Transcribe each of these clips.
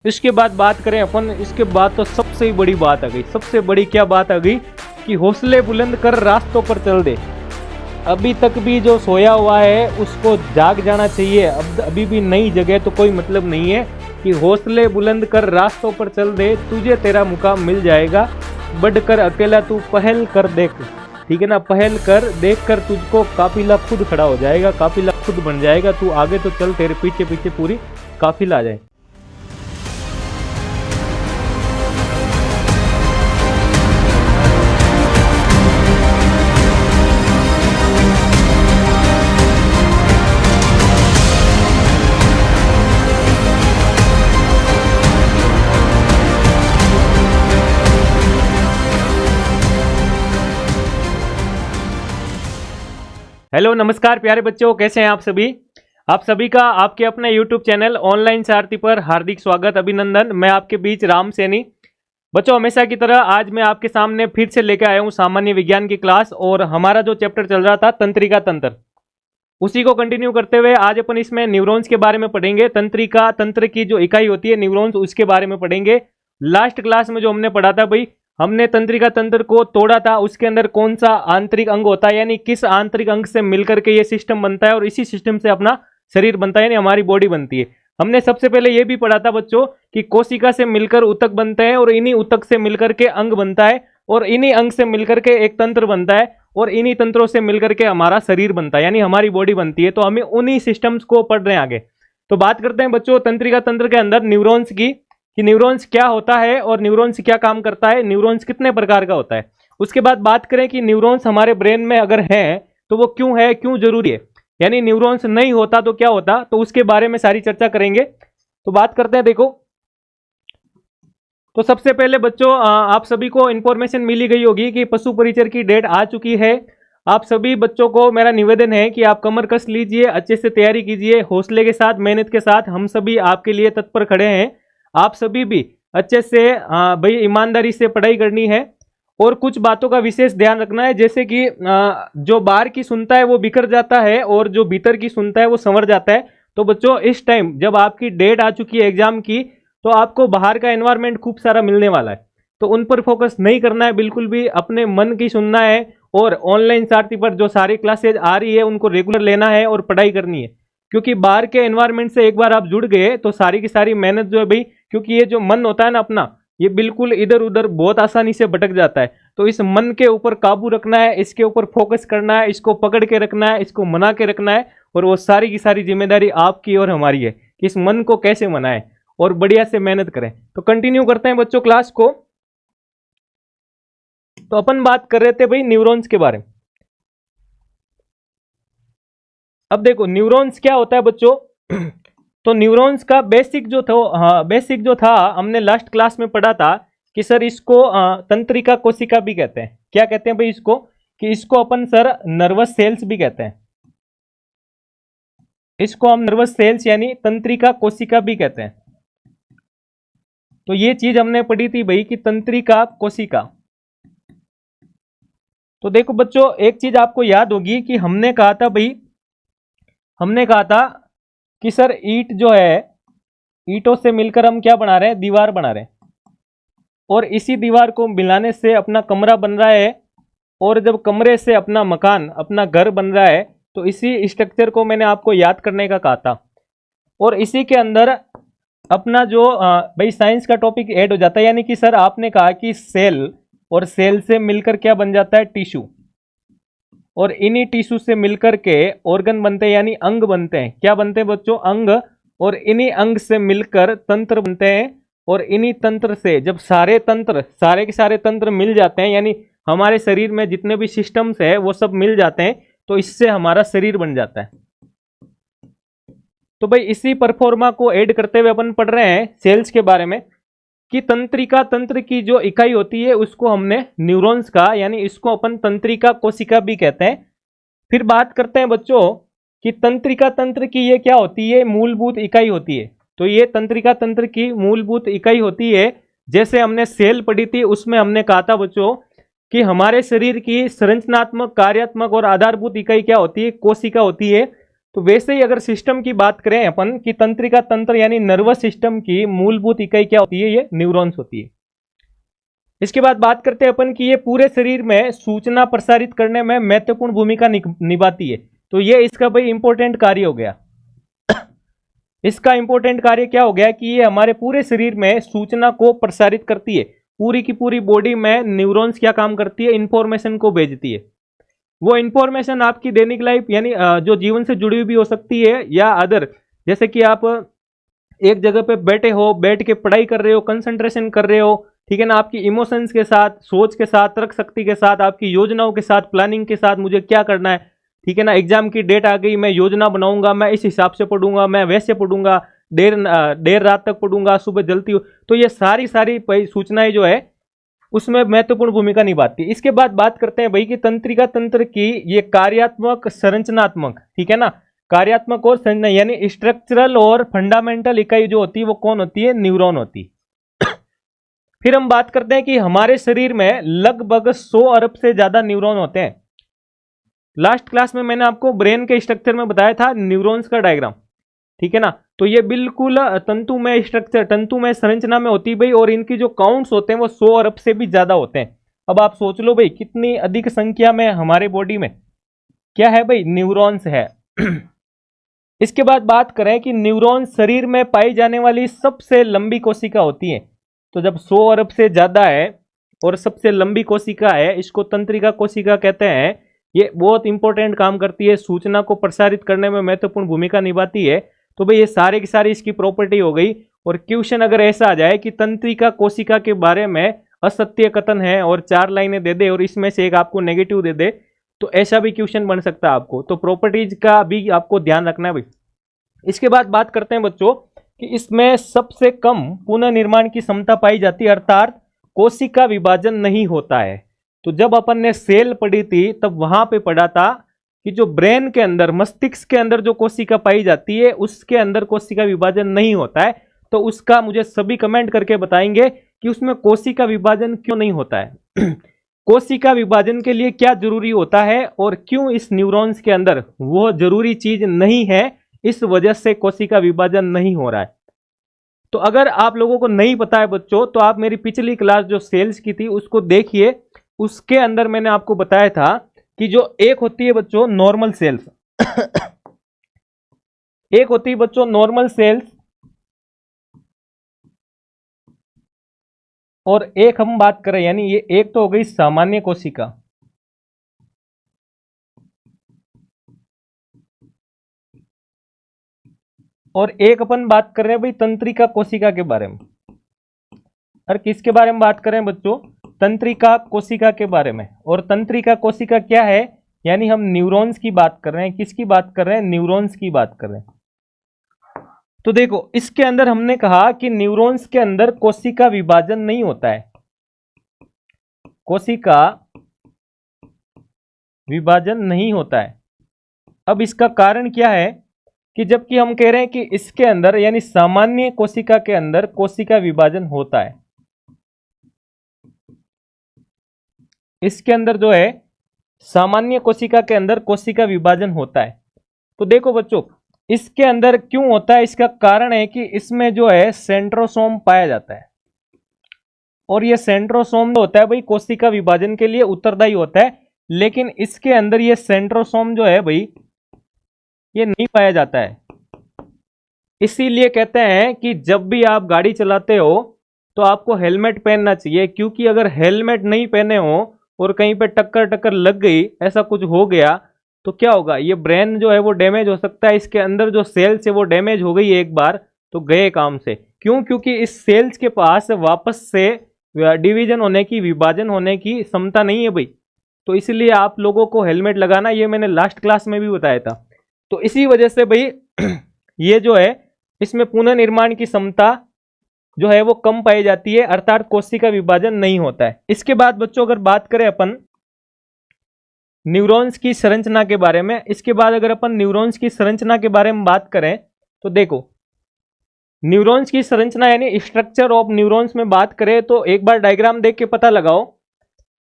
इसके बाद बात करें अपन, इसके बाद तो सबसे बड़ी बात आ गई। सबसे बड़ी क्या बात आ गई कि हौसले बुलंद कर रास्तों पर चल दे। अभी तक भी जो सोया हुआ है उसको जाग जाना चाहिए। अब अभी भी नई जगह तो कोई मतलब नहीं है कि हौसले बुलंद कर रास्तों पर चल दे, तुझे तेरा मुकाम मिल जाएगा। बढ़कर अकेला तू पहल कर देख, ठीक है ना, पहल कर, देख कर तुझको काफिला खुद खड़ा हो जाएगा, काफिला खुद बन जाएगा। तू आगे तो चल, तेरे पीछे पीछे पूरी काफिला आ जाए। हेलो नमस्कार प्यारे बच्चों, कैसे हैं आप सभी। आप सभी का आपके अपने YouTube चैनल ऑनलाइन सारथी पर हार्दिक स्वागत, अभिनंदन। मैं आपके बीच राम सैनी। बच्चों, हमेशा की तरह आज मैं आपके सामने फिर से लेकर आया हूं सामान्य विज्ञान की क्लास। और हमारा जो चैप्टर चल रहा था तंत्रिका तंत्र, उसी को कंटिन्यू करते हुए आज अपन इसमें न्यूरॉन्स के बारे में पढ़ेंगे। तंत्रिका तंत्र की जो इकाई होती है न्यूरॉन्स, उसके बारे में पढ़ेंगे। लास्ट क्लास में जो हमने पढ़ा था भाई, हमने तंत्रिका तंत्र को तोड़ा था। उसके अंदर कौन सा आंतरिक अंग होता है, यानी किस आंतरिक अंग से मिलकर के ये सिस्टम बनता है और इसी सिस्टम से अपना शरीर बनता है, यानी हमारी बॉडी बनती है। हमने सबसे पहले ये भी पढ़ा था बच्चों कि कोशिका से मिलकर ऊतक बनते हैं और इन्हीं ऊतक से मिलकर के अंग बनता है और इन्हीं अंग से मिलकर के एक तंत्र बनता है और इन्हीं तंत्रों से मिलकर के हमारा शरीर बनता है, यानी हमारी बॉडी बनती है। तो हमें उन्हीं सिस्टम्स को पढ़ रहे हैं आगे। तो बात करते हैं बच्चों तंत्रिका तंत्र के अंदर न्यूरॉन्स की, कि न्यूरॉन्स क्या होता है और न्यूरॉन्स क्या काम करता है, न्यूरॉन्स कितने प्रकार का होता है। उसके बाद बात करें कि न्यूरॉन्स हमारे ब्रेन में अगर है तो वो क्यों है, क्यों जरूरी है, यानी न्यूरॉन्स नहीं होता तो क्या होता, तो उसके बारे में सारी चर्चा करेंगे। तो बात करते हैं, देखो तो सबसे पहले बच्चों आप सभी को इंफॉर्मेशन मिली गई होगी कि पशु परिचर की डेट आ चुकी है। आप सभी बच्चों को मेरा निवेदन है कि आप कमर कस लीजिए, अच्छे से तैयारी कीजिए, हौसले के साथ, मेहनत के साथ। हम सभी आपके लिए तत्पर खड़े हैं। आप सभी भी अच्छे से भाई ईमानदारी से पढ़ाई करनी है और कुछ बातों का विशेष ध्यान रखना है, जैसे कि जो बाहर की सुनता है वो बिखर जाता है और जो भीतर की सुनता है वो संवर जाता है। तो बच्चों इस टाइम जब आपकी डेट आ चुकी है एग्जाम की, तो आपको बाहर का एनवायरनमेंट खूब सारा मिलने वाला है, तो उन पर फोकस नहीं करना है बिल्कुल भी, अपने मन की सुनना है। और ऑनलाइन सारथी पर जो सारी क्लासेज आ रही है उनको रेगुलर लेना है और पढ़ाई करनी है, क्योंकि बाहर के एनवायरनमेंट से एक बार आप जुड़ गए तो सारी की सारी मेहनत जो है भाई, क्योंकि ये जो मन होता है ना अपना, ये बिल्कुल इधर उधर बहुत आसानी से भटक जाता है। तो इस मन के ऊपर काबू रखना है, इसके ऊपर फोकस करना है, इसको पकड़ के रखना है, इसको मना के रखना है। और वो सारी की सारी जिम्मेदारी आपकी और हमारी है कि इस मन को कैसे मनाएं और बढ़िया से मेहनत करें। तो कंटिन्यू करते हैं बच्चों क्लास को। तो अपन बात कर रहे थे भाई न्यूरॉन्स के बारे में। अब देखो न्यूरॉन्स क्या होता है बच्चों। तो न्यूरॉन्स का बेसिक जो था, हाँ बेसिक जो था, हमने लास्ट क्लास में पढ़ा था कि सर इसको तंत्रिका कोशिका भी कहते हैं। क्या कहते हैं भाई इसको, कि इसको अपन सर नर्वस सेल्स भी कहते हैं। इसको हम नर्वस सेल्स यानी तंत्रिका कोशिका भी कहते हैं। तो ये चीज हमने पढ़ी थी भाई कि तंत्रिका कोशिका। तो देखो बच्चों एक चीज आपको याद होगी कि हमने कहा था भाई, हमने कहा था कि सर ईंट जो है, ईंटों से मिलकर हम क्या बना रहे हैं, दीवार बना रहे हैं, और इसी दीवार को मिलाने से अपना कमरा बन रहा है। और जब कमरे से अपना मकान, अपना घर बन रहा है, तो इसी स्ट्रक्चर को मैंने आपको याद करने का कहा था। और इसी के अंदर अपना जो भाई साइंस का टॉपिक ऐड हो जाता है, यानी कि सर आपने कहा कि सेल, और सेल से मिलकर क्या बन जाता है, टिश्यू, और इन्हीं टिश्यू से मिलकर के ऑर्गन बनते हैं, यानी अंग बनते हैं। क्या बनते हैं बच्चों, अंग। और इन्हीं अंग से मिलकर तंत्र बनते हैं। और इन्हीं तंत्र से जब सारे तंत्र, सारे के सारे तंत्र मिल जाते हैं, यानी हमारे शरीर में जितने भी सिस्टम्स है वो सब मिल जाते हैं, तो इससे हमारा शरीर बन जाता है। तो भाई इसी परफॉर्मा को ऐड करते हुए अपन पढ़ रहे हैं सेल्स के बारे में, कि तंत्रिका तंत्र की जो इकाई होती है उसको हमने न्यूरॉन्स का, यानी इसको अपन तंत्रिका कोशिका भी कहते हैं। फिर बात करते हैं बच्चों कि तंत्रिका तंत्र की ये क्या होती है, मूलभूत इकाई होती है। तो ये तंत्रिका तंत्र की मूलभूत इकाई होती है। जैसे हमने सेल पढ़ी थी, उसमें हमने कहा था बच्चों कि हमारे शरीर की संरचनात्मक, कार्यात्मक और आधारभूत इकाई क्या होती है, कोशिका होती है। तो वैसे ही अगर सिस्टम की बात करें अपन कि तंत्रिका तंत्र यानी नर्वस सिस्टम की मूलभूत इकाई क्या होती है, ये न्यूरॉन्स होती है। इसके बाद बात करते हैं अपन कि ये पूरे शरीर में सूचना प्रसारित करने में महत्वपूर्ण भूमिका निभाती है। तो ये इसका भाई इंपॉर्टेंट कार्य हो गया। इसका इंपॉर्टेंट कार्य क्या हो गया कि ये हमारे पूरे शरीर में सूचना को प्रसारित करती है। पूरी की पूरी बॉडी में न्यूरॉन्स क्या काम करती है, इंफॉर्मेशन को भेजती है। वो इंफॉर्मेशन आपकी दैनिक लाइफ यानी जो जीवन से जुड़ी हुई भी हो सकती है या अदर, जैसे कि आप एक जगह पे बैठे हो, बैठ के पढ़ाई कर रहे हो, कंसंट्रेशन कर रहे हो, ठीक है ना, आपकी इमोशंस के साथ, सोच के साथ, तर्क शक्ति के साथ, आपकी योजनाओं के साथ, प्लानिंग के साथ, मुझे क्या करना है, ठीक है ना, एग्जाम की डेट आ गई, मैं योजना बनाऊंगा, मैं इस हिसाब से पढ़ूंगा, मैं वैसे पढ़ूंगा, देर रात तक पढ़ूंगा, सुबह जल्दी हो, तो ये सारी सूचनाएं जो है उसमें महत्वपूर्ण भूमिका निभाती है। इसके बाद बात करते हैं भाई कि तंत्रिका तंत्र की ये कार्यात्मक संरचनात्मक, ठीक है ना, कार्यात्मक और संरचना यानी स्ट्रक्चरल और फंडामेंटल इकाई जो होती है वो कौन होती है, न्यूरॉन होती है। फिर हम बात करते हैं कि हमारे शरीर में लगभग 100 अरब से ज्यादा न्यूरॉन होते हैं। लास्ट क्लास में मैंने आपको ब्रेन के स्ट्रक्चर में बताया था न्यूरॉन्स का डायग्राम, ठीक है ना, तो ये बिल्कुल तंतुमय स्ट्रक्चर, तंतुमय संरचना में होती है भाई, और इनकी जो काउंट्स होते हैं वो 100 अरब से भी ज्यादा होते हैं। अब आप सोच लो भाई कितनी अधिक संख्या में हमारे बॉडी में क्या है भाई, न्यूरॉन्स है। इसके बाद बात करें कि न्यूरॉन शरीर में पाई जाने वाली सबसे लंबी कोशिका होती है। तो जब 100 अरब से ज्यादा है और सबसे लंबी कोशिका है, इसको तंत्रिका कोशिका कहते हैं। ये बहुत इंपॉर्टेंट काम करती है, सूचना को प्रसारित करने में महत्वपूर्ण भूमिका निभाती है। तो भाई ये सारे की सारी इसकी प्रॉपर्टी हो गई। और क्वेश्चन अगर ऐसा आ जाए कि तंत्रिका कोशिका के बारे में असत्य कथन है और 4 लाइनें दे दे और इसमें से एक आपको नेगेटिव दे दे, तो ऐसा भी क्वेश्चन बन सकता है आपको। तो प्रॉपर्टीज का भी आपको ध्यान रखना है भाई। इसके बाद बात करते हैं बच्चों कि इसमें सबसे कम पुनर्निर्माण की क्षमता पाई जाती है, अर्थात कोशिका विभाजन नहीं होता है। तो जब अपन ने सेल पढ़ी थी तब वहां पे पढ़ा था कि जो ब्रेन के अंदर, मस्तिष्क के अंदर जो कोशिका पाई जाती है उसके अंदर कोशिका विभाजन नहीं होता है। तो उसका मुझे सभी कमेंट करके बताएंगे कि उसमें कोशिका विभाजन क्यों नहीं होता है। कोशिका विभाजन के लिए क्या जरूरी होता है और क्यों इस न्यूरॉन्स के अंदर वो जरूरी चीज नहीं है, इस वजह से कोशिका विभाजन नहीं हो रहा है। तो अगर आप लोगों को नहीं पता है बच्चों, तो आप मेरी पिछली क्लास जो सेल्स की थी उसको देखिए। उसके अंदर मैंने आपको बताया था कि जो एक होती है बच्चों नॉर्मल सेल्स एक होती है बच्चों नॉर्मल सेल्स, और एक हम बात करें यानी ये एक तो हो गई सामान्य कोशिका, और एक अपन बात कर रहे हैं भाई तंत्रिका कोशिका के बारे में। और किसके बारे में बात करें बच्चों, तंत्रिका कोशिका के बारे में। और तंत्रिका कोशिका क्या है, यानी हम न्यूरॉन्स की बात कर रहे हैं। किसकी बात कर रहे हैं, न्यूरॉन्स की बात कर रहे हैं। तो देखो इसके अंदर हमने कहा कि न्यूरॉन्स के अंदर कोशिका विभाजन नहीं होता है, कोशिका विभाजन नहीं होता है। अब इसका कारण क्या है कि जबकि हम कह रहे हैं कि इसके अंदर यानी सामान्य कोशिका के अंदर कोशिका विभाजन होता है, इसके अंदर जो है सामान्य कोशिका के अंदर कोशिका विभाजन होता है। तो देखो बच्चों इसके अंदर क्यों होता है, इसका कारण है कि इसमें जो है सेंट्रोसोम पाया जाता है। और ये सेंट्रोसोम होता है भाई कोशिका विभाजन के लिए उत्तरदायी होता है, लेकिन इसके अंदर ये सेंट्रोसोम जो है भाई ये नहीं पाया जाता है। इसीलिए कहते हैं कि जब भी आप गाड़ी चलाते हो तो आपको हेलमेट पहनना चाहिए, क्योंकि अगर हेलमेट नहीं पहने हो और कहीं पे टक्कर लग गई, ऐसा कुछ हो गया, तो क्या होगा, ये ब्रेन जो है वो डैमेज हो सकता है। इसके अंदर जो सेल्स है वो डैमेज हो गई एक बार तो गए काम से। क्यों, क्योंकि इस सेल्स के पास वापस से डिवीजन होने की, विभाजन होने की क्षमता नहीं है भाई। तो इसलिए आप लोगों को हेलमेट लगाना, ये मैंने लास्ट क्लास में भी बताया था। तो इसी वजह से भाई ये जो है इसमें पुनर्निर्माण की क्षमता जो है वो कम पाई जाती है, अर्थात कोशिका विभाजन नहीं होता है। इसके बाद बच्चों अगर बात करें अपन न्यूरॉन्स की संरचना के बारे में, इसके बाद अगर अपन न्यूरॉन्स की संरचना के बारे में बात करें तो देखो न्यूरॉन्स की संरचना यानी स्ट्रक्चर ऑफ न्यूरॉन्स में बात करें तो एक बार डायग्राम देख के पता लगाओ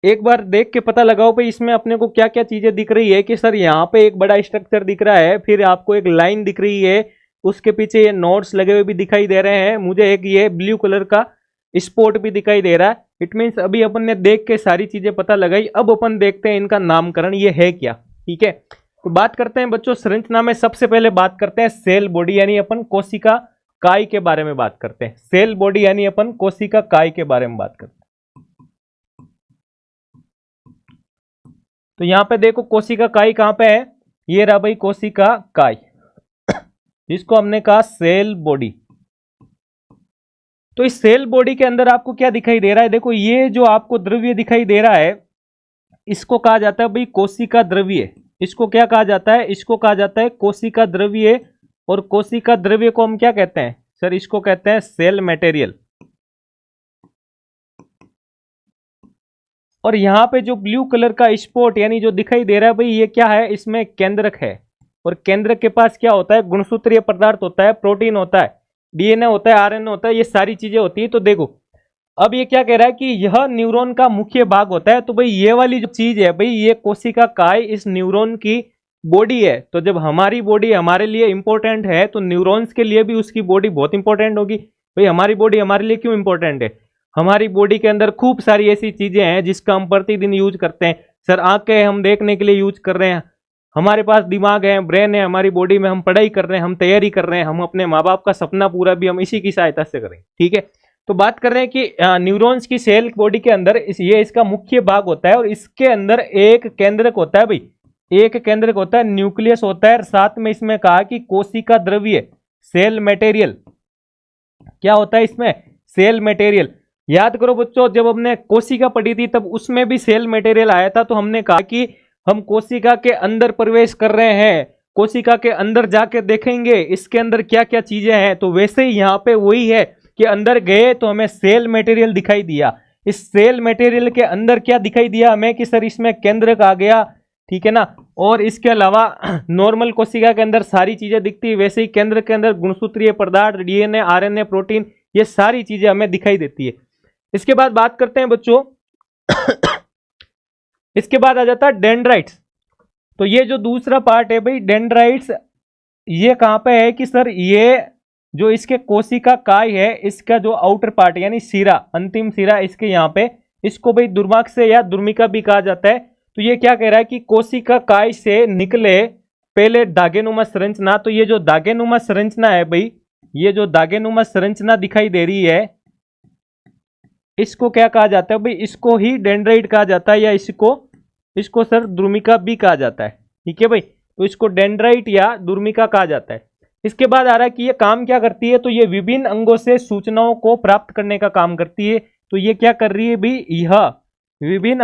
एक बार देख के पता लगाओ भाई इसमें अपने को क्या क्या चीजें दिख रही है कि सर यहाँ पे एक बड़ा स्ट्रक्चर दिख रहा है, फिर आपको एक लाइन दिख रही है, उसके पीछे ये नोट्स लगे हुए भी दिखाई दे रहे हैं, मुझे एक ये ब्लू कलर का स्पॉट भी दिखाई दे रहा है। इट मीन्स अभी अपन ने देख के सारी चीजें पता लगाई, अब अपन देखते हैं इनका नामकरण ये है क्या। ठीक है, तो बात करते हैं बच्चों संरचना में। सबसे पहले बात करते हैं सेल बॉडी यानी अपन कोशिका काय के बारे में बात करते हैं। सेल बॉडी यानी अपन कोशिका काय के बारे में बात करते हैं। तो यहां पे देखो कोशिका काय कहां पे है, ये रहा भाई कोशिका काय, जिसको हमने कहा सेल बॉडी। तो इस सेल बॉडी के अंदर आपको क्या दिखाई दे रहा है, देखो ये जो आपको द्रव्य दिखाई दे रहा है इसको कहा जाता है भाई कोशिका द्रव्य। इसको क्या कहा जाता है, इसको कहा जाता है कोशिका द्रव्य। और कोशिका द्रव्य को हम क्या कहते हैं सर, इसको कहते हैं सेल मटेरियल। और यहां पे जो ब्लू कलर का स्पॉट यानी जो दिखाई दे रहा है भाई ये क्या है, इसमें केंद्रक है। और केंद्रक के पास क्या होता है, गुणसूत्रीय पदार्थ होता है, प्रोटीन होता है, डीएनए होता है, आरएनए होता है, ये सारी चीजें होती है। तो देखो अब ये क्या कह रहा है कि यह न्यूरॉन का मुख्य भाग होता है। तो भाई ये वाली जो चीज है भाई ये कोशिका काय इस न्यूरॉन की बॉडी है। तो जब हमारी बॉडी हमारे लिए इंपॉर्टेंट है तो न्यूरॉन्स के लिए भी उसकी बॉडी बहुत इंपॉर्टेंट होगी। भाई हमारी बॉडी हमारे लिए क्यों इंपॉर्टेंट है, हमारी बॉडी के अंदर खूब सारी ऐसी चीजें हैं जिसका हम प्रतिदिन यूज करते हैं। सर आंखें हम देखने के लिए यूज कर रहे हैं, हमारे पास दिमाग है, ब्रेन है, हमारी बॉडी में हम पढ़ाई कर रहे हैं, हम तैयारी कर रहे हैं, हम अपने माँ बाप का सपना पूरा भी हम इसी की सहायता से करें। ठीक है, तो बात कर रहे हैं कि न्यूरॉन्स की सेल बॉडी के अंदर ये इसका मुख्य भाग होता है। और इसके अंदर एक केंद्रक होता है भाई, एक केंद्रक होता है, न्यूक्लियस होता है। साथ में इसमें कहा कि कोशिका द्रव्य सेल मटेरियल क्या होता है इसमें, सेल मटेरियल। याद करो बच्चों जब हमने कोशिका पढ़ी थी तब उसमें भी सेल मटेरियल आया था। तो हमने कहा कि हम कोशिका के अंदर प्रवेश कर रहे हैं, कोशिका के अंदर जाके देखेंगे इसके अंदर क्या क्या चीजें हैं। तो वैसे ही यहाँ पे वही है कि अंदर गए तो हमें सेल मटेरियल दिखाई दिया। इस सेल मटेरियल के अंदर क्या दिखाई दिया हमें कि सर इसमें केंद्रक आ गया, ठीक है ना। और इसके अलावा नॉर्मल कोशिका के अंदर सारी चीजें दिखती है, वैसे ही केंद्र के अंदर गुणसूत्रीय पदार्थ, डीएनए, आरएनए, प्रोटीन, ये सारी चीजें हमें दिखाई देती है। इसके बाद बात करते हैं बच्चों इसके बाद आ जाता है डेंड्राइट्स। तो ये जो दूसरा पार्ट है भाई डेंड्राइट्स, ये कहां पे है कि सर ये जो इसके कोशिका काय है इसका जो आउटर पार्ट यानी सिरा, अंतिम सिरा इसके यहाँ पे, इसको भाई दुर्भाग से या दुर्मिका भी कहा जाता है। तो ये क्या कह रहा है कि कोशिका काय से निकले पहले दागेनुमा संरचना। तो ये जो दागेनुमा संरचना है भाई, ये जो दागेनुमा संरचना दिखाई दे रही है इसको क्या कहा जाता है भाई, इसको ही डेंड्राइट कहा जाता है, या इसको सर दुर्मिका भी कहा जाता है। ठीक है भाई, तो इसको डेंड्राइट या दुर्मिका कहा जाता है। इसके बाद आ रहा है कि ये काम क्या करती है, तो ये विभिन्न अंगों से सूचनाओं को प्राप्त करने का काम करती है। तो ये क्या कर रही है भाई, यह विभिन्न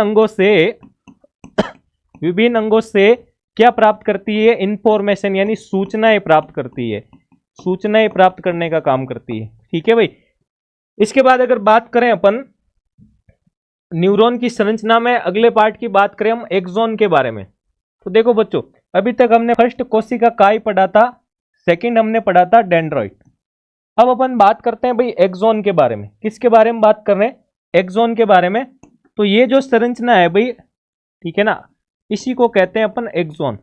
अंगों से क्या प्राप्त करती है, इंफॉर्मेशन यानी सूचनाएं प्राप्त करती है, सूचनाएं प्राप्त करने का काम करती है। ठीक है भाई, इसके बाद अगर बात करें अपन न्यूरॉन की संरचना में अगले पार्ट की बात करें हम एक्सॉन के बारे में। तो देखो बच्चों अभी तक हमने फर्स्ट कोशिका काय पढ़ा था, सेकंड हमने पढ़ा था डेंड्राइट। अब अपन बात करते हैं भाई एक्सॉन के बारे में। किसके बारे में बात कर रहे हैं, एक्सॉन के बारे में। तो ये जो संरचना है भाई, ठीक है ना, इसी को कहते हैं अपन एक्सॉन।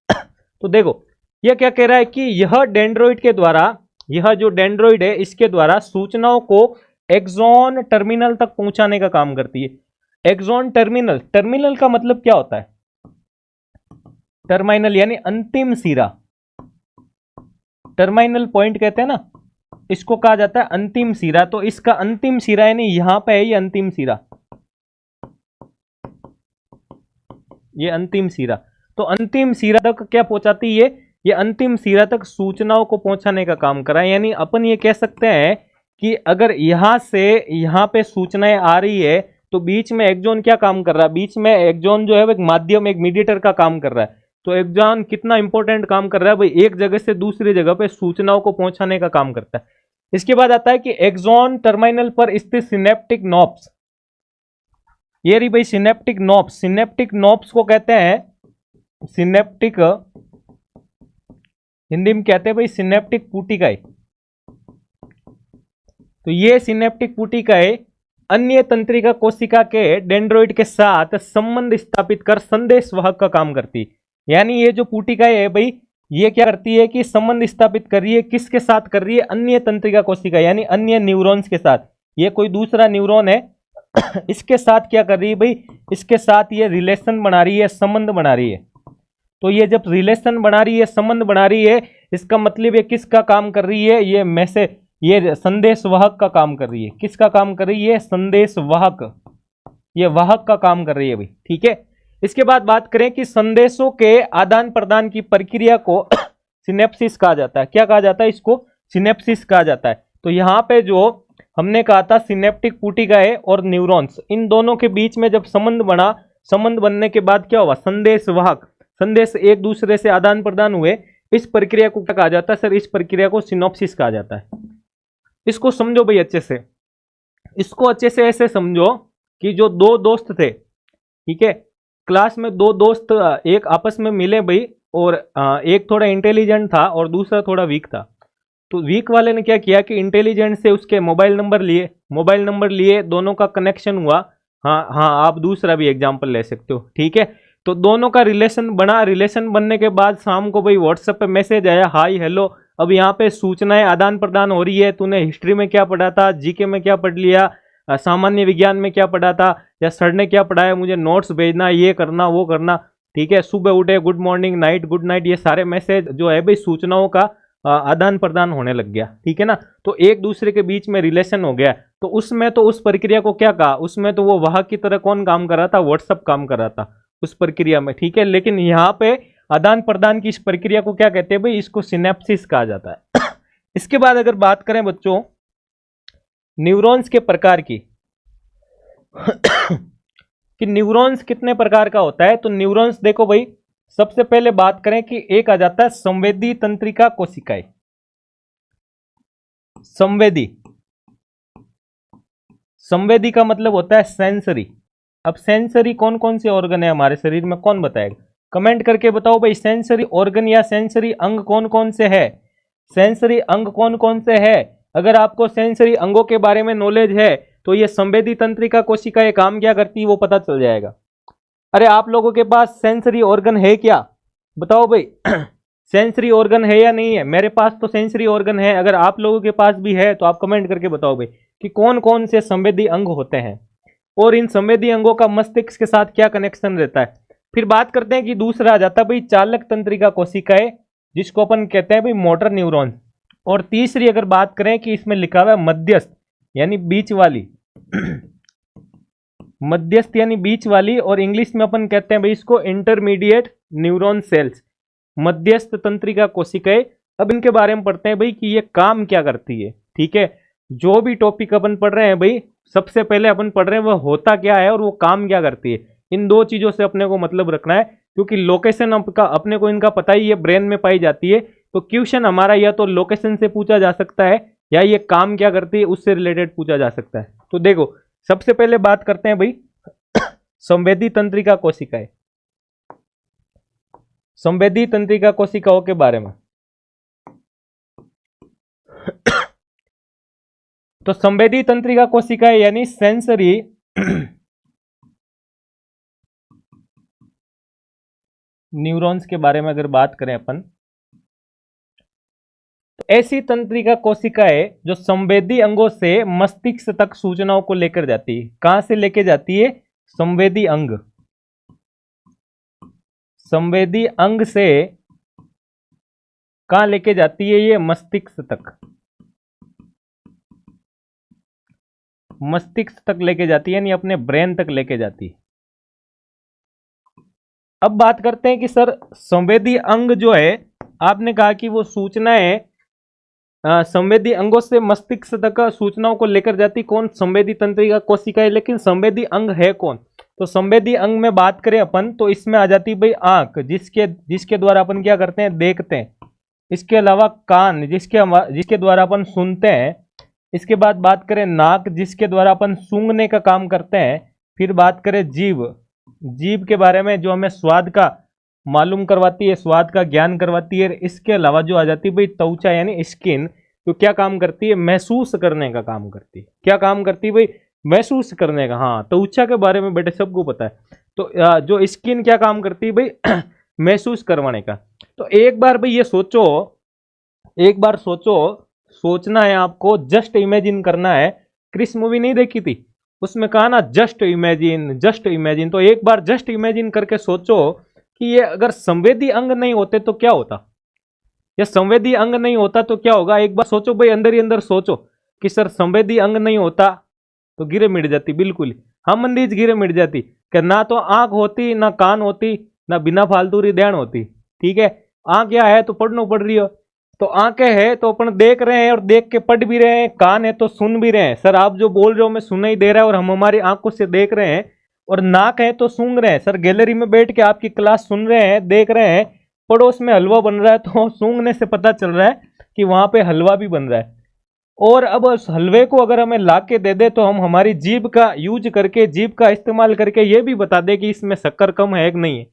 तो देखो यह क्या कह रहा है कि यह डेंड्रोइड के द्वारा, यह जो डेंड्रोइड है इसके द्वारा सूचनाओं को एक्सॉन टर्मिनल तक पहुंचाने का काम करती है। एक्सॉन टर्मिनल, टर्मिनल का मतलब क्या होता है, टर्मिनल यानी अंतिम सिरा, टर्मिनल पॉइंट कहते हैं ना, इसको कहा जाता है अंतिम सिरा। तो इसका अंतिम सिरा यानी यहां पे है ये अंतिम सिरा, ये अंतिम सिरा। तो अंतिम सिरा तक क्या पहुंचाती है, ये अंतिम सिरा तक सूचनाओं को पहुंचाने का काम कर रहा है। यानी अपन ये कह सकते हैं कि अगर यहां से यहां पे सूचनाएं आ रही है तो बीच में एक्सॉन क्या काम कर रहा है, बीच में एक्सॉन जो है वो एक माध्यम, एक मीडिएटर का काम कर रहा है। तो एक्सॉन कितना इंपॉर्टेंट काम कर रहा है भाई, एक जगह से दूसरी जगह पे सूचनाओं को पहुंचाने का काम करता है। इसके बाद आता है कि एक्सॉन टर्मिनल पर स्थित सिनेप्टिक नॉब्स, ये रही भाई सिनेप्टिक नॉब्स। सिनेप्टिक नॉब्स को कहते हैं सिनेप्टिक, हिंदी में कहते हैं भाई सिनेप्टिक पुटिकाएं। तो ये सिनेप्टिक पुटिकाएं अन्य तंत्रिका कोशिका के डेंड्रोइड के साथ संबंध स्थापित कर संदेश वाहक का काम करती। यानी ये जो पुटिका है भाई, ये क्या करती है कि संबंध स्थापित कर रही है, किसके साथ कर रही है? अन्य तंत्रिका कोशिका यानी अन्य न्यूरॉन्स के साथ। ये कोई दूसरा न्यूरॉन है इसके साथ क्या कर रही है भाई? इसके साथ ये रिलेशन बना रही है, संबंध बना रही है। तो ये जब रिलेशन बना रही है, संबंध बना रही है, इसका मतलब ये किसका काम कर रही है? ये मैसेज, ये संदेश वाहक का काम कर रही है। किसका काम कर रही है? संदेश वाहक, ये वाहक का काम कर रही है भाई, ठीक है। इसके बाद बात करें कि संदेशों के आदान प्रदान की प्रक्रिया को सिनेप्सिस कहा जाता है। क्या कहा जाता है? इसको सिनेप्सिस कहा जाता है। तो यहाँ पे जो हमने कहा था सिनेप्टिक पुटिकाएं और न्यूरॉन्स, इन दोनों के बीच में जब संबंध बना, संबंध बनने के बाद क्या हुआ? संदेश वाहक, संदेश एक दूसरे से आदान प्रदान हुए। इस प्रक्रिया को क्या कहा जाता है सर? इस प्रक्रिया को सिनॉप्सिस कहा जाता है। इसको समझो भाई अच्छे से, इसको अच्छे से ऐसे समझो कि जो दो दोस्त थे, ठीक है, क्लास में दो दोस्त एक आपस में मिले भाई, और एक थोड़ा इंटेलिजेंट था और दूसरा थोड़ा वीक था। तो वीक वाले ने क्या किया कि इंटेलिजेंट से उसके मोबाइल नंबर लिए, दोनों का कनेक्शन हुआ। हाँ हाँ, आप दूसरा भी एग्जांपल ले सकते हो, ठीक है। तो दोनों का रिलेशन बना, रिलेशन बनने के बाद शाम को भाई व्हाट्सएप पे मैसेज आया, हाय हेलो। अब यहाँ पे सूचनाएं आदान प्रदान हो रही है, तूने हिस्ट्री में क्या पढ़ा था, जीके में क्या पढ़ लिया, सामान्य विज्ञान में क्या पढ़ा था, या सर ने क्या पढ़ाया, मुझे नोट्स भेजना, ये करना वो करना, ठीक है। सुबह उठे good morning, night good night, ये सारे मैसेज जो है भाई सूचनाओं का आदान प्रदान होने लग गया, ठीक है ना। तो एक दूसरे के बीच में रिलेशन हो गया। तो उसमें तो उस प्रक्रिया को क्या कहा? उसमें तो वो वाहक की तरह कौन काम कर रहा था? व्हाट्सएप काम कर रहा था उस प्रक्रिया में, ठीक है। लेकिन यहाँ पे आदान प्रदान की इस प्रक्रिया को क्या कहते हैं भाई? इसको सिनेप्सिस कहा जाता है। इसके बाद अगर बात करें बच्चों न्यूरॉन्स के प्रकार की कि न्यूरॉन्स कितने प्रकार का होता है, तो न्यूरॉन्स देखो भाई, सबसे पहले बात करें कि एक आ जाता है संवेदी तंत्रिका कोशिकाएं। संवेदी का मतलब होता है सेंसरी। अब सेंसरी कौन कौन से ऑर्गन है हमारे शरीर में, कौन बताएगा? कमेंट करके बताओ भाई, सेंसरी ऑर्गन या सेंसरी अंग कौन कौन से है? सेंसरी अंग कौन कौन से है? अगर आपको सेंसरी अंगों के बारे में नॉलेज है तो ये संवेदी तंत्रिका कोशिकाएं काम क्या करती है वो पता चल जाएगा। अरे आप लोगों के पास सेंसरी ऑर्गन है क्या? बताओ भाई सेंसरी ऑर्गन है या नहीं है? मेरे पास तो सेंसरी ऑर्गन है। अगर आप लोगों के पास भी है तो आप कमेंट करके बताओ भाई कि कौन कौन से संवेदी अंग होते हैं और इन संवेदी अंगों का मस्तिष्क के साथ क्या कनेक्शन रहता है। फिर बात करते हैं कि दूसरा आ जाता है भाई चालक तंत्रिका कोशिकाएं, जिसको अपन कहते हैं भाई मोटर न्यूरॉन। और तीसरी अगर बात करें कि इसमें लिखा हुआ है मध्यस्थ यानी बीच वाली मध्यस्थ यानी बीच वाली, और इंग्लिश में अपन कहते हैं भाई इसको इंटरमीडिएट न्यूरॉन सेल्स, मध्यस्थ तंत्रिका कोशिकाएं। अब इनके बारे में पढ़ते हैं भाई कि ये काम क्या करती है, ठीक है। जो भी टॉपिक अपन पढ़ रहे हैं भाई, सबसे पहले अपन पढ़ रहे हैं वो होता क्या है और वो काम क्या करती है। इन दो चीजों से अपने को मतलब रखना है, क्योंकि लोकेशन का अपने को इनका पता ही है, ब्रेन में पाई जाती है। तो क्वेश्चन हमारा या तो लोकेशन से पूछा जा सकता है या ये काम क्या करती है उससे रिलेटेड पूछा जा सकता है। तो देखो सबसे पहले बात करते हैं भाई संवेदी तंत्रिका कोशिकाएं, संवेदी तंत्रिका कोशिकाओं के बारे में। तो संवेदी तंत्रिका कोशिकाएं यानी सेंसरी न्यूरॉन्स के बारे में अगर बात करें अपन, तो ऐसी तंत्रिका कोशिकाएं जो संवेदी अंगों से मस्तिष्क तक सूचनाओं को लेकर जाती है। कहां से लेकर जाती है? संवेदी अंग, संवेदी अंग से कहां लेके जाती है? ये मस्तिष्क तक, मस्तिष्क तक लेके जाती है यानी अपने ब्रेन तक लेके जाती है। अब बात करते हैं कि सर संवेदी अंग जो है, आपने कहा कि वो सूचनाएं संवेदी अंगों से मस्तिष्क तक सूचनाओं को लेकर जाती कौन? संवेदी तंत्रिका कोशिकाएं। लेकिन संवेदी अंग है कौन? तो संवेदी अंग में बात करें अपन तो इसमें आ जाती भाई आंख, जिसके द्वारा अपन क्या करते हैं? देखते हैं। इसके अलावा कान, जिसके द्वारा अपन सुनते हैं। इसके बाद बात करें नाक, जिसके द्वारा अपन सूंघने का काम करते हैं। फिर बात करें जीभ, जीभ के बारे में जो हमें स्वाद का मालूम करवाती है, स्वाद का ज्ञान करवाती है। इसके अलावा जो आ जाती है भाई त्वचा यानी स्किन, तो क्या काम करती है? महसूस करने का काम करती है। क्या काम करती है भाई? महसूस करने का। हाँ, त्वचा के बारे में बेटे सबको पता है। तो जो स्किन क्या काम करती है भाई महसूस करवाने का। तो एक बार भाई ये सोचो, एक बार सोचो, सोचना है आपको, जस्ट इमेजिन करना है। क्रिस मूवी नहीं देखी थी, उसमें कहा ना जस्ट इमेजिन, जस्ट इमेजिन। तो एक बार जस्ट इमेजिन करके सोचो कि ये अगर संवेदी अंग नहीं होते तो क्या होता, या संवेदी अंग नहीं होता तो क्या होगा। एक बार सोचो भाई, अंदर ही अंदर सोचो कि सर संवेदी अंग नहीं होता तो गिरे मिट जाती, बिल्कुल हम मंदीज गिरे मिट जाती कि ना तो आंख होती, ना कान होती, ना बिना फालतू री ध्यान होती। ठीक है, आंख क्या है तो पढ़ना पड़ रही हो, तो आंखें है तो अपन देख रहे हैं और देख के पढ़ भी रहे हैं, कान है तो सुन भी रहे हैं। सर आप जो बोल रहे हो मैं सुन ही दे रहा है और हम हमारी आंखों से देख रहे हैं। और नाक है तो सूंघ रहे हैं, सर गैलरी में बैठ के आपकी क्लास सुन रहे हैं, देख रहे हैं। पड़ोस में हलवा बन रहा है तो सूंघने से पता चल रहा है कि वहां पे हलवा भी बन रहा है। और अब उस हलवे को अगर हमें ला के दे दे तो हम हमारी जीभ का यूज करके, जीभ का इस्तेमाल करके ये भी बता दे कि इसमें शक्कर कम है कि नहीं है।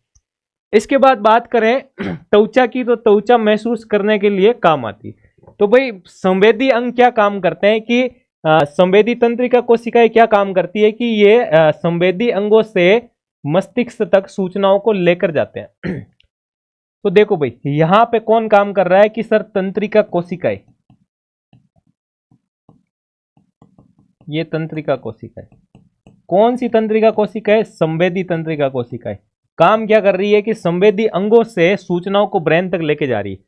इसके बाद बात करें त्वचा की, तो त्वचा महसूस करने के लिए काम आती। तो भाई संवेदी अंग क्या काम करते हैं कि संवेदी तंत्रिका कोशिकाएं क्या काम करती है कि ये संवेदी अंगों से मस्तिष्क तक सूचनाओं को लेकर जाते हैं। तो देखो भाई यहां पे कौन काम कर रहा है कि सर तंत्रिका कोशिकाएं, ये तंत्रिका कोशिकाएं। कौन सी तंत्रिका कोशिकाएं? संवेदी तंत्रिका कोशिकाएं काम क्या कर रही है कि संवेदी अंगों से सूचनाओं को ब्रेन तक लेके जा रही है।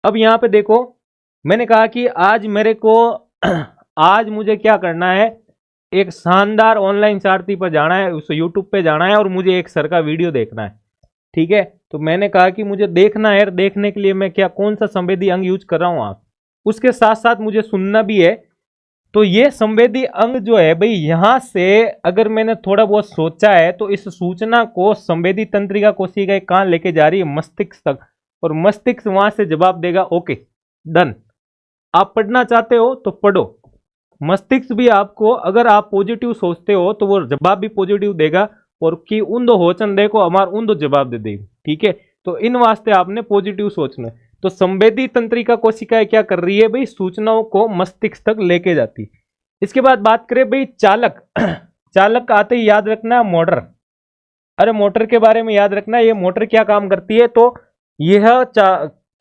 अब यहां पे देखो, मैंने कहा कि आज मेरे को आज मुझे क्या करना है, एक शानदार ऑनलाइन सारथी पर जाना है, उस यूट्यूब पे जाना है और मुझे एक सर का वीडियो देखना है। ठीक है, तो मैंने कहा कि मुझे देखना है, देखने के लिए मैं क्या कौन सा संवेदी अंग यूज कर रहा हूं आप, उसके साथ साथ मुझे सुनना भी है। तो ये संवेदी अंग जो है भाई, यहां से अगर मैंने थोड़ा बहुत सोचा है तो इस सूचना को संवेदी तंत्रिका कोशिकाएं कहां लेके जा रही है, मस्तिष्क तक। और मस्तिष्क वहां से जवाब देगा ओके डन, आप पढ़ना चाहते हो तो पढ़ो। मस्तिष्क भी आपको, अगर आप पॉजिटिव सोचते हो तो वो जवाब भी पॉजिटिव देगा, और कि उन्दो होचन देखो हमार उन्दो जवाब दे देगी। ठीक है, तो इन वास्ते आपने पॉजिटिव सोचना है। तो संवेदी तंत्रिका कोशिकाएं क्या कर रही है भाई, सूचनाओं को मस्तिष्क तक लेके जाती। इसके बाद बात करें भाई चालक। चालक आते ही याद रखना मोटर। अरे मोटर के बारे में याद रखना, ये मोटर क्या काम करती है, तो यह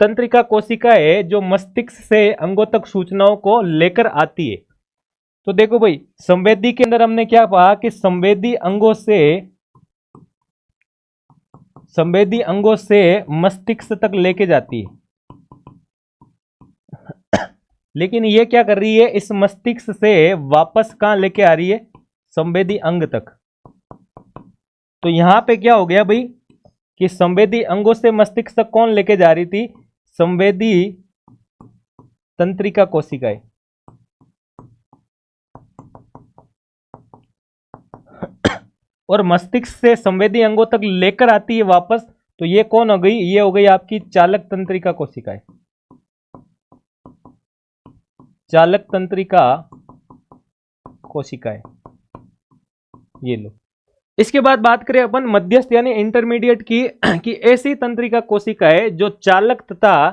तंत्रिका कोशिकाएं जो मस्तिष्क से अंगों तक सूचनाओं को लेकर आती है। तो देखो भाई संवेदी के अंदर हमने क्या कहा कि संवेदी अंगों से मस्तिष्क तक लेके जाती है। लेकिन ये क्या कर रही है, इस मस्तिष्क से वापस कहां लेके आ रही है, संवेदी अंग तक। तो यहां पे क्या हो गया भाई कि संवेदी अंगों से मस्तिष्क तक कौन लेके जा रही थी, संवेदी तंत्रिका कोशिकाएं। और मस्तिष्क से संवेदी अंगों तक लेकर आती है वापस, तो ये कौन हो गई, ये हो गई आपकी चालक तंत्रिका कोशिकाएं। चालक तंत्रिका कोशिकाएं, ये लो। इसके बाद बात करें अपन मध्यस्थ यानी इंटरमीडिएट की, कि ऐसी तंत्रिका कोशिकाएं जो चालक तथा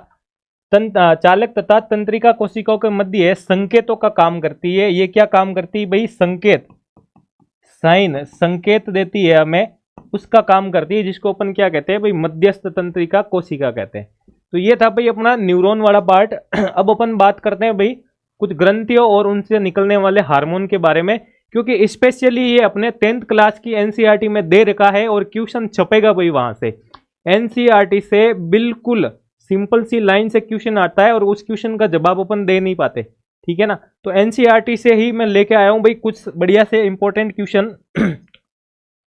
तंत्रिका कोशिकाओं के मध्य संकेतों का काम करती है। ये क्या काम करती है भाई, संकेत, साइन, संकेत देती है हमें, उसका काम करती है, जिसको अपन क्या कहते हैं भाई, मध्यस्थ तंत्रिका कोशिका कहते हैं। तो ये था भाई अपना न्यूरॉन वाला पार्ट। अब अपन बात करते हैं भाई कुछ ग्रंथियों और उनसे निकलने वाले हार्मोन के बारे में, क्योंकि स्पेशली ये अपने 10th क्लास की एनसीईआरटी में दे रखा है और क्वेश्चन छपेगा भाई वहां से। एनसीईआरटी से बिल्कुल सिंपल सी लाइन से क्वेश्चन आता है और उस क्वेश्चन का जवाब अपन दे नहीं पाते। ठीक है ना, तो एनसीईआरटी से ही मैं लेके आया हूं भाई कुछ बढ़िया से इंपॉर्टेंट क्वेश्चन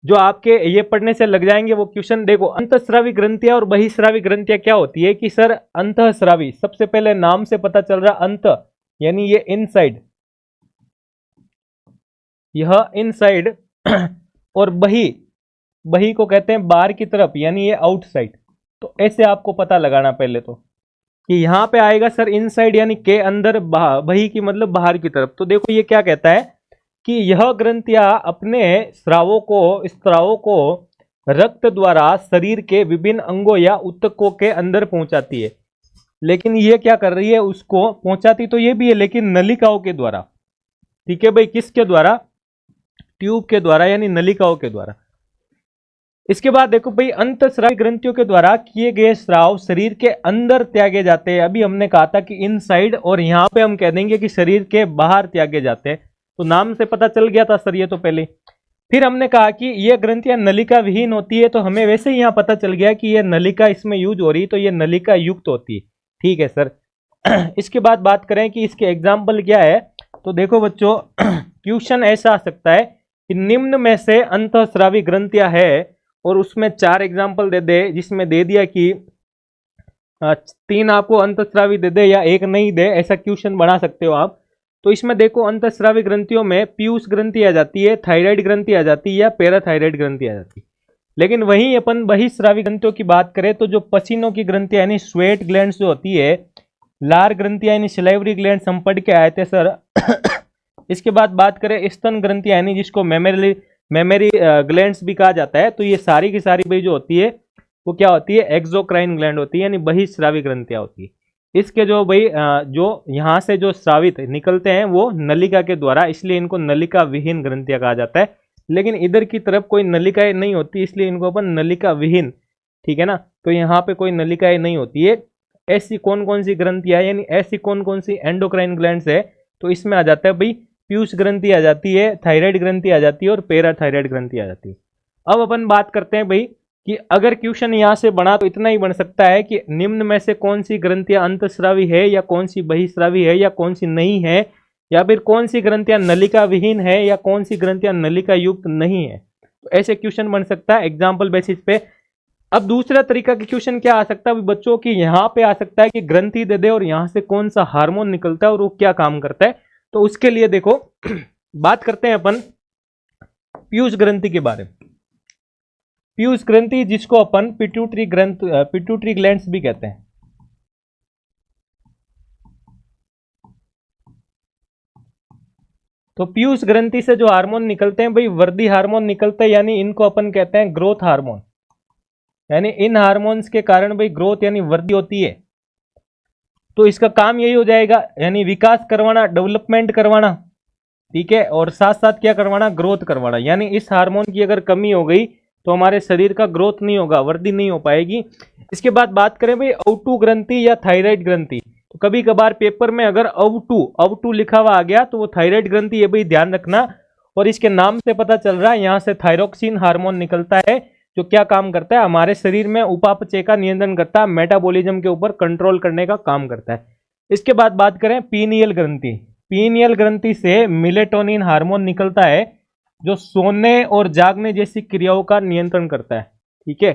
जो आपके ये पढ़ने से लग जाएंगे। वो क्वेश्चन देखो, अंतःस्रावी ग्रंथियां और बहिस्रावी ग्रंथियां क्या होती है कि सर अंतःस्रावी, सबसे पहले नाम से पता चल रहा, अंत यानी ये इनसाइड, यह इनसाइड, और बही को कहते हैं बाहर की तरफ यानी ये आउटसाइड। तो ऐसे आपको पता लगाना पहले तो कि यहां पे आएगा सर इनसाइड यानी के अंदर, बही की मतलब बाहर की तरफ। तो देखो ये क्या कहता है कि यह ग्रंथियां अपने स्रावों को रक्त द्वारा शरीर के विभिन्न अंगों या ऊतकों के अंदर पहुंचाती है। लेकिन ये क्या कर रही है, उसको पहुंचाती तो ये भी है लेकिन नलिकाओं के द्वारा। ठीक है भाई, किसके द्वारा, ट्यूब के द्वारा यानी नलिकाओं के द्वारा। इसके बाद देखो भाई, अंतःस्रावी ग्रंथियों के द्वारा किए गए स्राव शरीर के अंदर त्यागे जाते हैं। अभी हमने कहा था कि इनसाइड, और यहाँ पे हम कह देंगे कि शरीर के बाहर त्यागे जाते हैं। तो नाम से पता चल गया था सर ये तो पहले। फिर हमने कहा कि ये ग्रंथियां नलिका विहीन होती है, तो हमें वैसे ही यहाँ पता चल गया कि ये नलिका इसमें यूज हो रही, तो ये नलिका युक्त होती है। ठीक है सर। इसके बाद बात करें कि इसके एग्जाम्पल क्या है, तो देखो बच्चों, क्वेश्चन ऐसा आ सकता है कि निम्न में से अंतःस्रावी ग्रंथियां है, और उसमें 4 एग्जाम्पल दे दे, जिसमें दे दिया कि 3 आपको अंतःस्रावी दे दे या 1 नहीं दे, ऐसा क्वेश्चन बना सकते हो आप। तो इसमें देखो, अंतःस्रावी ग्रंथियों में पीयूष ग्रंथि आ जाती है, थायराइड ग्रंथि आ जाती है, या पैराथायराइड ग्रंथि आ जाती है। लेकिन वहीं अपन बहिस्रावी ग्रंथियों की बात करें तो जो पसीनों की ग्रंथियां यानी स्वेट ग्लैंड्स जो होती है, लार ग्रंथियां यानी सिलाइवरी ग्लैंड्स हम पढ़ के आए थे सर। इसके बाद बात करें स्तन ग्रंथियां यानी जिसको मेमोरी ग्लैंड्स भी कहा जाता है, तो ये सारी की सारी भाई जो होती है वो क्या होती है, एक्सोक्राइन ग्लैंड होती है, यानी बहिस्रावी ग्रंथियां होती है। इसके जो भाई जो यहाँ से जो स्रावित निकलते हैं वो नलिका के द्वारा, इसलिए इनको नलिका विहीन ग्रंथियां कहा जाता है। लेकिन इधर की तरफ कोई नलिकाएं नहीं होती, इसलिए इनको अपन नलिका विहीन, ठीक है ना। तो यहाँ पे कोई नलिकाएं नहीं होती है। ऐसी कौन कौन सी ग्रंथियां, यानी ऐसी कौन कौन सी एंडोक्राइन ग्लैंड्स है, तो इसमें आ जाता है भाई पीयूष ग्रंथि आ जाती है, थायराइड ग्रंथि आ जाती है, और पैराथायराइड ग्रंथि आ जाती है। अब अपन बात करते हैं भाई कि अगर क्वेश्चन यहां से बना तो इतना ही बन सकता है कि निम्न में से कौन सी ग्रंथियां अंतःस्रावी है, या कौन सी बहिस्रावी है, या कौन सी नहीं है, या फिर कौन सी ग्रंथियां नलिका विहीन है, या कौन सी ग्रंथियां नलिका युक्त नहीं है। तो ऐसे क्वेश्चन बन सकता है एग्जाम्पल बेसिस पे। अब दूसरा तरीका का क्वेश्चन क्या आ सकता है बच्चों की, यहाँ पे आ सकता है कि ग्रंथि दे दे और यहाँ से कौन सा हार्मोन निकलता है और वो क्या काम करता है। तो उसके लिए देखो बात करते हैं अपन पीयूष ग्रंथि के बारे में। पीयूष ग्रंथि जिसको अपन पिट्यूटरी ग्लैंड्स भी कहते हैं। तो पीयूष ग्रंथि से जो हार्मोन निकलते हैं भाई, वृद्धि हार्मोन निकलते हैं, यानी इनको अपन कहते हैं ग्रोथ हार्मोन। यानी इन हार्मोन्स के कारण भाई ग्रोथ यानी वृद्धि होती है। तो इसका काम यही हो जाएगा, यानी विकास करवाना, डेवलपमेंट करवाना, ठीक है, और साथ साथ क्या करवाना, ग्रोथ करवाना। यानी इस हार्मोन की अगर कमी हो गई तो हमारे शरीर का ग्रोथ नहीं होगा, वृद्धि नहीं हो पाएगी। इसके बाद बात करें भाई अवटू ग्रंथि या थायराइड ग्रंथि, तो कभी कभार पेपर में अगर अवटू लिखा हुआ आ गया तो वो थायराइड ग्रंथि, ये भाई ध्यान रखना। और इसके नाम से पता चल रहा है, यहाँ से थायरोक्सिन हार्मोन निकलता है, जो क्या काम करता है, हमारे शरीर में उपापचय का नियंत्रण करता है, मेटाबॉलिज्म के ऊपर कंट्रोल करने का काम करता है। इसके बाद बात करें पीनियल ग्रंथि। पीनियल ग्रंथि से मिलेटोनिन हार्मोन निकलता है, जो सोने और जागने जैसी क्रियाओं का नियंत्रण करता है, ठीक है।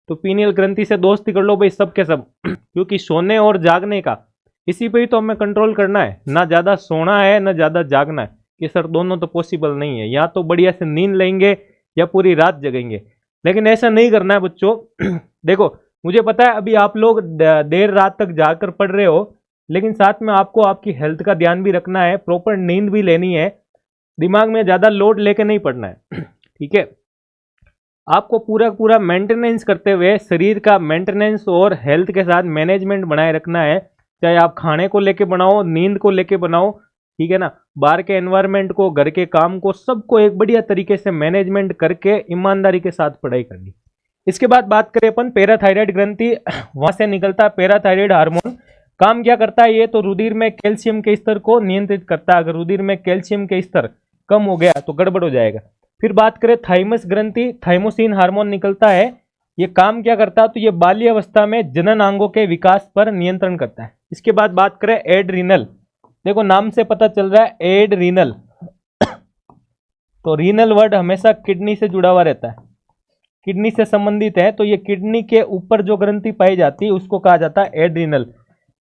तो पीनियल ग्रंथि से दोस्ती कर लो भाई सब के सब, क्योंकि सोने और जागने का इसी पे ही तो हमें कंट्रोल करना है, ना ज्यादा सोना है ना ज्यादा जागना है। कि सर दोनों तो पॉसिबल नहीं है, या तो बढ़िया से नींद लेंगे या पूरी रात जगेंगे, लेकिन ऐसा नहीं करना है बच्चों। देखो मुझे पता है अभी आप लोग देर रात तक जाकर पढ़ रहे हो, लेकिन साथ में आपको आपकी हेल्थ का ध्यान भी रखना है, प्रॉपर नींद भी लेनी है, दिमाग में ज्यादा लोड लेके नहीं पढ़ना है, ठीक है। आपको पूरा पूरा मेंटेनेंस करते हुए शरीर का मेंटेनेंस और हेल्थ के साथ मैनेजमेंट बनाए रखना है। चाहे आप खाने को लेके बनाओ, नींद को लेके बनाओ, ठीक है ना, बाहर के एनवायरनमेंट को, घर के काम को, सबको एक बढ़िया तरीके से मैनेजमेंट करके ईमानदारी के साथ पढ़ाई करनी। इसके बाद बात करें अपन पैराथायराइड ग्रंथि, वहां से निकलता है पैराथायराइड हार्मोन। काम क्या करता है ये, तो रुधिर में कैल्शियम के स्तर को नियंत्रित करता है। अगर रुधिर में कैल्शियम के स्तर कम हो गया तो गड़बड़ हो जाएगा। फिर बात करें थाइमस ग्रंथि, थाइमोसिन हार्मोन निकलता है। ये काम क्या करता है, तो ये बाल्यावस्था में जनन अंगों के विकास पर नियंत्रण करता है। इसके बाद बात करें एड्रीनल, देखो नाम से पता चल रहा है एड्रीनल, तो रीनल वर्ड हमेशा किडनी से जुड़ा हुआ रहता है, किडनी से संबंधित है। तो ये किडनी के ऊपर जो ग्रंथि पाई जाती है उसको कहा जाता है एड्रीनल।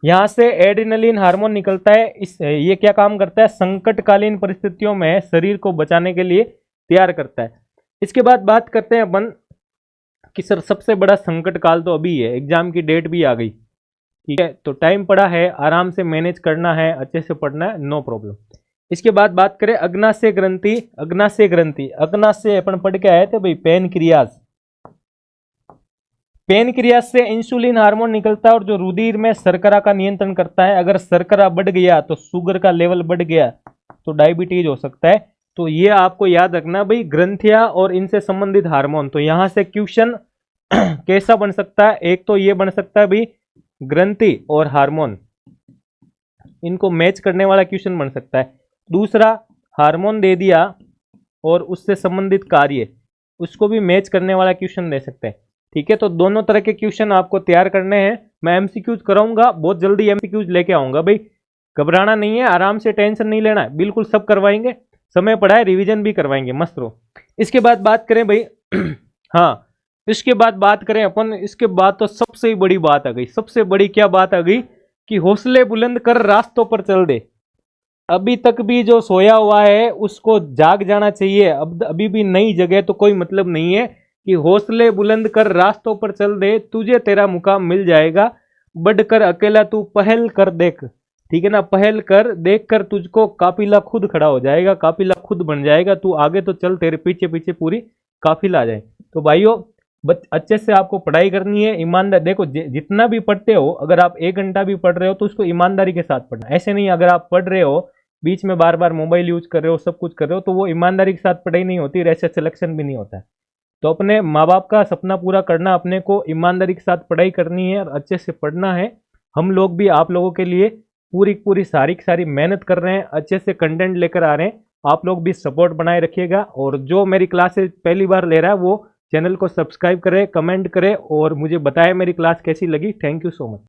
यहाँ से एड्रीनलिन हार्मोन निकलता है। ये क्या काम करता है, संकटकालीन परिस्थितियों में शरीर को बचाने के लिए तैयार करता है। इसके बाद बात करते हैं अपन कि सर सबसे बड़ा संकट काल तो अभी है, एग्जाम की डेट भी आ गई, ठीक है, तो टाइम पड़ा है, आराम से मैनेज करना है, अच्छे से पढ़ना है, नो प्रॉब्लम। इसके बाद बात करें अग्नाशय ग्रंथि, अग्नाशय ग्रंथि, अग्नाशय अपन पढ़ के आए थे भाई, पेनक्रियाज। पेनक्रियाज से इंसुलिन हार्मोन निकलता है और जो रुधिर में शर्करा का नियंत्रण करता है। अगर शर्करा बढ़ गया तो शुगर का लेवल बढ़ गया तो डायबिटीज हो सकता है। तो ये आपको याद रखना भाई, ग्रंथियां और इनसे संबंधित हार्मोन। तो यहां से क्वेश्चन कैसा बन सकता है, एक तो ये बन सकता है भाई ग्रंथि और हार्मोन, इनको मैच करने वाला क्वेश्चन बन सकता है। दूसरा, हार्मोन दे दिया और उससे संबंधित कार्य, उसको भी मैच करने वाला क्वेश्चन दे सकते हैं। ठीक है, तो दोनों तरह के क्वेश्चन आपको तैयार करने हैं। मैं एमसीक्यूज कराऊंगा, बहुत जल्दी एमसीक्यूज लेके आऊंगा भाई, घबराना नहीं है, आराम से, टेंशन नहीं लेना है, बिल्कुल सब करवाएंगे, समय पड़ा है, रिवीजन भी करवाएंगे, मस्त रहो। इसके बाद बात करें भाई हाँ, इसके बाद बात करें अपन, इसके बाद तो सबसे बड़ी बात आ गई, सबसे बड़ी क्या बात आ गई कि हौसले बुलंद कर रास्तों पर चल दे। अभी तक भी जो सोया हुआ है उसको जाग जाना चाहिए, अब अभी भी नई जगह तो कोई मतलब नहीं है, कि हौसले बुलंद कर रास्तों पर चल दे, तुझे तेरा मुकाम मिल जाएगा, बढ़कर अकेला तू पहल कर देख। ठीक है ना, पहल कर, देख कर तुझको काफिला खुद खड़ा हो जाएगा, काफिला खुद बन जाएगा, तू आगे तो चल, तेरे पीछे पीछे पूरी काफिला आ जाए। तो भाइयों, अच्छे से आपको पढ़ाई करनी है, ईमानदार, देखो जितना भी पढ़ते हो, अगर आप 1 घंटा भी पढ़ रहे हो तो उसको ईमानदारी के साथ पढ़ना। ऐसे नहीं अगर आप पढ़ रहे हो बीच में बार बार मोबाइल यूज कर रहे हो, सब कुछ कर रहे हो, तो वो ईमानदारी के साथ पढ़ाई नहीं होती, ऐसे सिलेक्शन भी नहीं होता है। तो अपने माँ बाप का सपना पूरा करना, अपने को ईमानदारी के साथ पढ़ाई करनी है और अच्छे से पढ़ना है। हम लोग भी आप लोगों के लिए पूरी पूरी सारी मेहनत कर रहे हैं, अच्छे से कंटेंट लेकर आ रहे हैं। आप लोग भी सपोर्ट बनाए रखिएगा, और जो मेरी क्लासेस पहली बार ले रहा है वो चैनल को सब्सक्राइब करे, कमेंट करे और मुझे बताए मेरी क्लास कैसी लगी। Thank you so much.